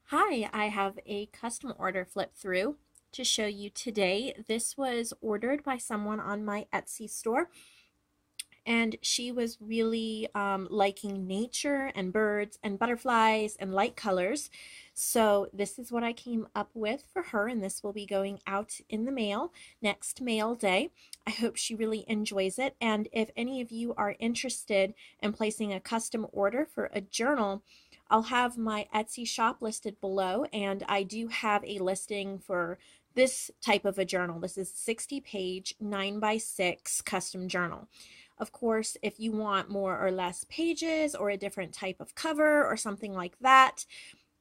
Hi, I have a custom order flip through to show you today. This was ordered by someone on my Etsy store, and she was really liking nature and birds and butterflies and light colors. So this is what I came up with for her, and this will be going out in the mail next mail day. I hope she really enjoys it. And if any of you are interested in placing a custom order for a journal, I'll have my Etsy shop listed below, and I do have a listing for this type of a journal. This is 60-page 9x6 custom journal. Of course, if you want more or less pages or a different type of cover or something like that,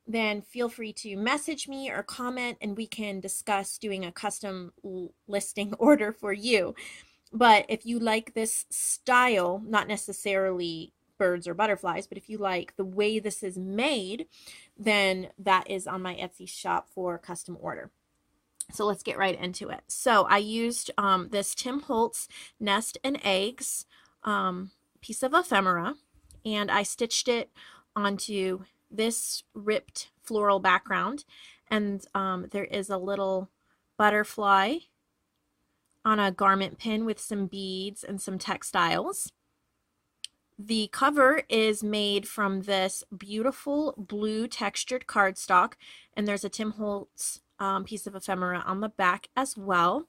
then feel free to message me or comment and we can discuss doing a custom listing order for you. But if you like this style, not necessarily birds or butterflies, but if you like the way this is made, then that is on my Etsy shop for custom order. So let's get right into it. So I used this Tim Holtz Nest and Eggs piece of ephemera, and I stitched it onto this ripped floral background, and there is a little butterfly on a garment pin with some beads and some textiles. The cover is made from this beautiful blue textured cardstock, and there's a Tim Holtz piece of ephemera on the back as well.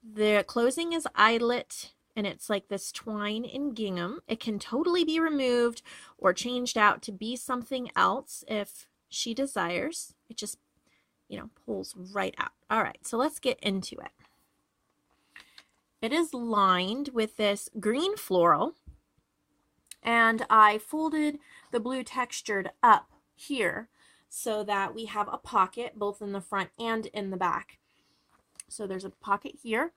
The closing is eyelet, and it's like this twine in gingham. It can totally be removed or changed out to be something else if she desires. It just, pulls right out. All right, so let's get into it. It is lined with this green floral, and I folded the blue textured up here so that we have a pocket both in the front and in the back. So there's a pocket here,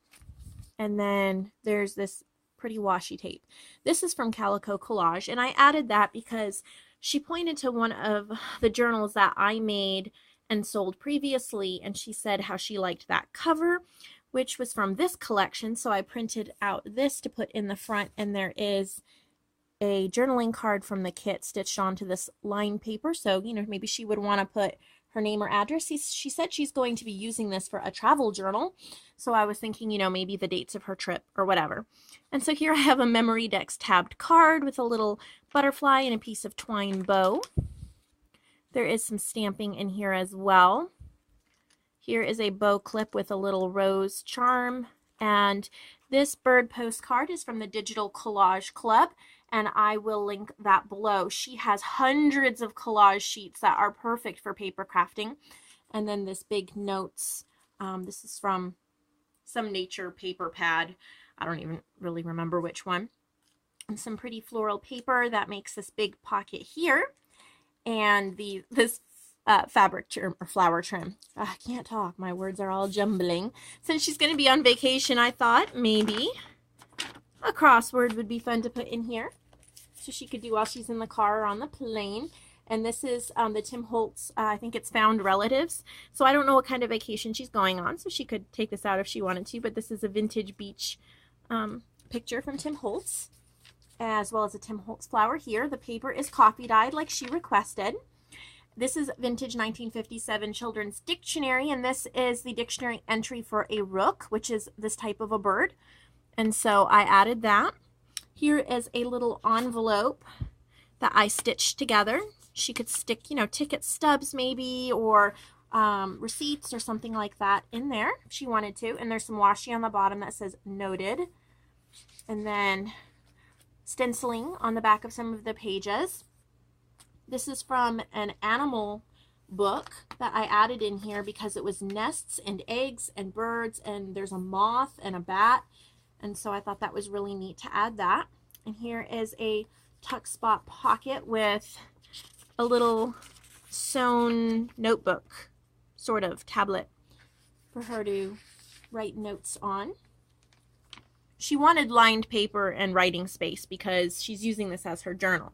and then there's this pretty washi tape. This is from Calico Collage, and I added that because she pointed to one of the journals that I made and sold previously, and she said how she liked that cover, which was from this collection. So I printed out this to put in the front, and there is a journaling card from the kit stitched onto this lined paper. So, maybe she would want to put her name or address. She said she's going to be using this for a travel journal. So I was thinking, maybe the dates of her trip or whatever. And so here I have a Memory Dex tabbed card with a little butterfly and a piece of twine bow. There is some stamping in here as well. Here is a bow clip with a little rose charm. And this bird postcard is from the Digital Collage Club, and I will link that below. She has hundreds of collage sheets that are perfect for paper crafting. And then this big notes, this is from some nature paper pad. I don't even really remember which one. And some pretty floral paper that makes this big pocket here. And this fabric trim or flower trim. I can't talk. My words are all jumbling. Since she's going to be on vacation, I thought maybe a crossword would be fun to put in here, so she could do while she's in the car or on the plane. And this is the Tim Holtz, I think it's Found Relatives. So I don't know what kind of vacation she's going on, so she could take this out if she wanted to, but this is a vintage beach picture from Tim Holtz, as well as a Tim Holtz flower here. The paper is coffee dyed like she requested. This is vintage 1957 children's dictionary, and this is the dictionary entry for a rook, which is this type of a bird. And so I added that. Here is a little envelope that I stitched together. She could stick, ticket stubs maybe, or receipts or something like that in there if she wanted to. And there's some washi on the bottom that says noted. And then stenciling on the back of some of the pages. This is from an animal book that I added in here because it was nests and eggs and birds, and there's a moth and a bat. And so I thought that was really neat to add that. And here is a tuck spot pocket with a little sewn notebook, sort of tablet, for her to write notes on. She wanted lined paper and writing space because she's using this as her journal.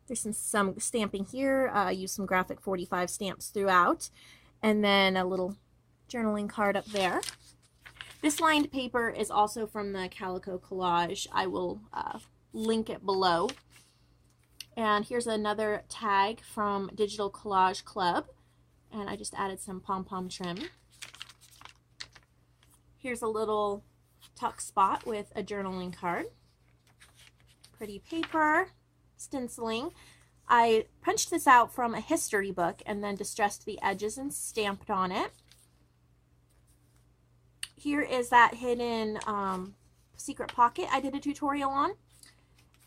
There's some stamping here. I used some graphic 45 stamps throughout. And then a little journaling card up there. This lined paper is also from the Calico Collage. I will link it below. And here's another tag from Digital Collage Club. and I just added some pom-pom trim. Here's a little tuck spot with a journaling card. Pretty paper, stenciling. I punched this out from a history book and then distressed the edges and stamped on it. Here is that hidden secret pocket I did a tutorial on.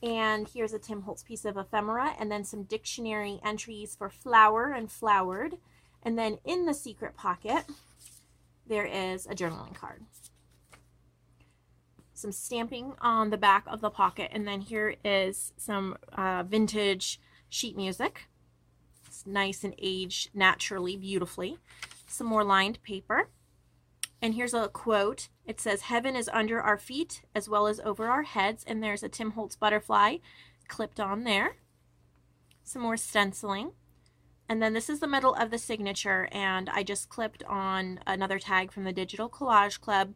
And here's a Tim Holtz piece of ephemera, and then some dictionary entries for flower and flowered. And then in the secret pocket, there is a journaling card. Some stamping on the back of the pocket, and then here is some vintage sheet music. It's nice and aged naturally, beautifully. Some more lined paper. And here's a quote. It says, "Heaven is under our feet as well as over our heads." And there's a Tim Holtz butterfly clipped on there. Some more stenciling. And then this is the middle of the signature, and I just clipped on another tag from the Digital Collage Club.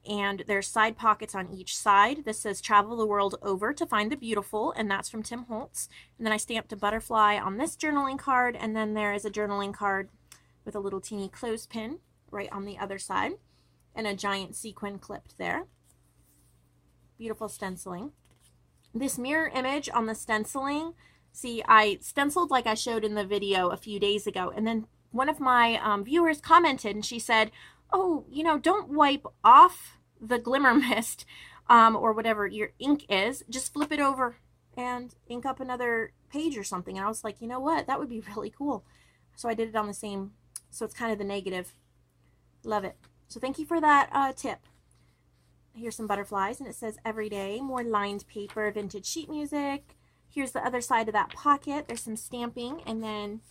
And there's side pockets on each side. This says "Travel the world over to find the beautiful," and that's from Tim Holtz. And then I stamped a butterfly on this journaling card, and then there is a journaling card with a little teeny clothespin right on the other side, and a giant sequin clipped there. Beautiful stenciling. This mirror image on the stenciling, see, I stenciled like I showed in the video a few days ago, and then one of my viewers commented, and she said, "Oh, you know, don't wipe off the glimmer mist or whatever your ink is, just flip it over and ink up another page or something." And I was like, you know what, that would be really cool. So I did it on the same, so it's kind of the negative. Love it. So thank you for that tip. Here's some butterflies, and it says "Everyday," more lined paper, vintage sheet music. Here's the other side of that pocket. There's some stamping, and then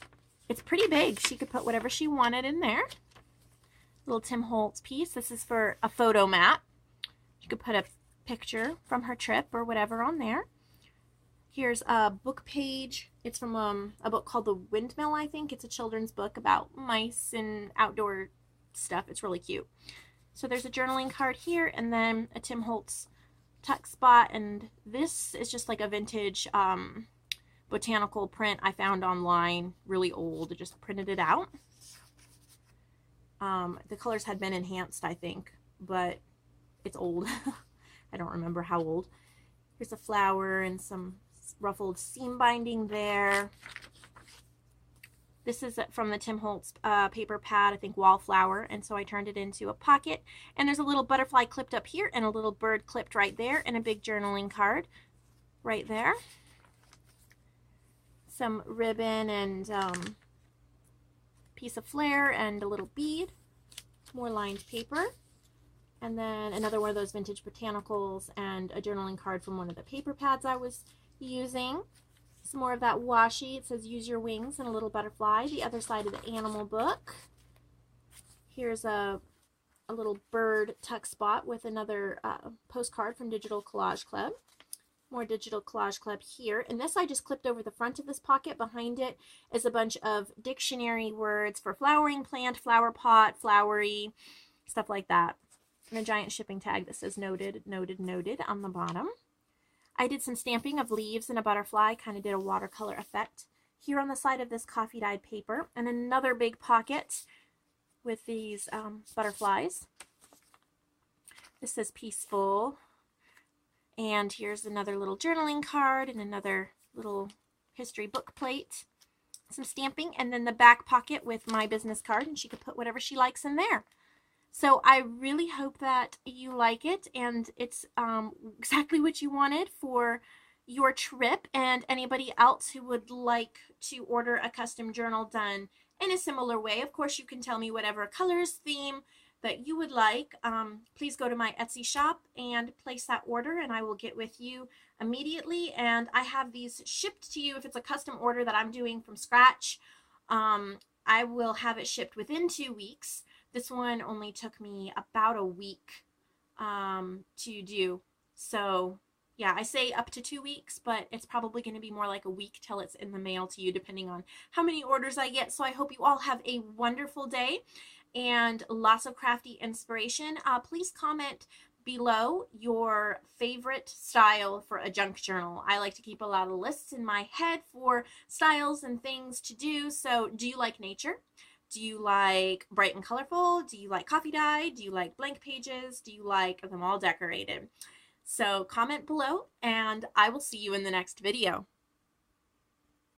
it's pretty big. She could put whatever she wanted in there. Little Tim Holtz piece. This is for a photo mat. You could put a picture from her trip or whatever on there. Here's a book page. It's from a book called The Windmill, I think. It's a children's book about mice and outdoor stuff. It's really cute. So there's a journaling card here, and then a Tim Holtz tuck spot, and this is just like a vintage botanical print I found online, really old. I just printed it out. The colors had been enhanced, I think, but it's old. I don't remember how old. Here's a flower and some ruffled seam binding there. This is from the Tim Holtz paper pad, I think wallflower, and so I turned it into a pocket. And there's a little butterfly clipped up here and a little bird clipped right there, and a big journaling card right there. Some ribbon and piece of flare and a little bead. More lined paper. And then another one of those vintage botanicals and a journaling card from one of the paper pads I was using. Some more of that washi. It says "Use your wings," and a little butterfly. The other side of the animal book. Here's a little bird tuck spot with another postcard from Digital Collage Club. More Digital Collage Club here. And this I just clipped over the front of this pocket. Behind it is a bunch of dictionary words for flowering plant, flower pot, flowery, stuff like that. And a giant shipping tag that says "Noted, noted, noted" on the bottom. I did some stamping of leaves and a butterfly, kind of did a watercolor effect here on the side of this coffee dyed paper, and another big pocket with these butterflies. This says "Peaceful," and here's another little journaling card and another little history book plate, some stamping, and then the back pocket with my business card, and she could put whatever she likes in there. So I really hope that you like it, and it's exactly what you wanted for your trip. And anybody else who would like to order a custom journal done in a similar way, of course you can tell me whatever colors, theme that you would like. Please go to my Etsy shop and place that order, and I will get with you immediately. And I have these shipped to you if it's a custom order that I'm doing from scratch. I will have it shipped within 2 weeks. This one only took me about a week to do. So yeah, I say up to 2 weeks, but it's probably going to be more like a week till it's in the mail to you, depending on how many orders I get. So I hope you all have a wonderful day and lots of crafty inspiration. Please comment below your favorite style for a junk journal. I like to keep a lot of lists in my head for styles and things to do. So do you like nature? Do you like bright and colorful? Do you like coffee dye? Do you like blank pages? Do you like them all decorated? So comment below, and I will see you in the next video.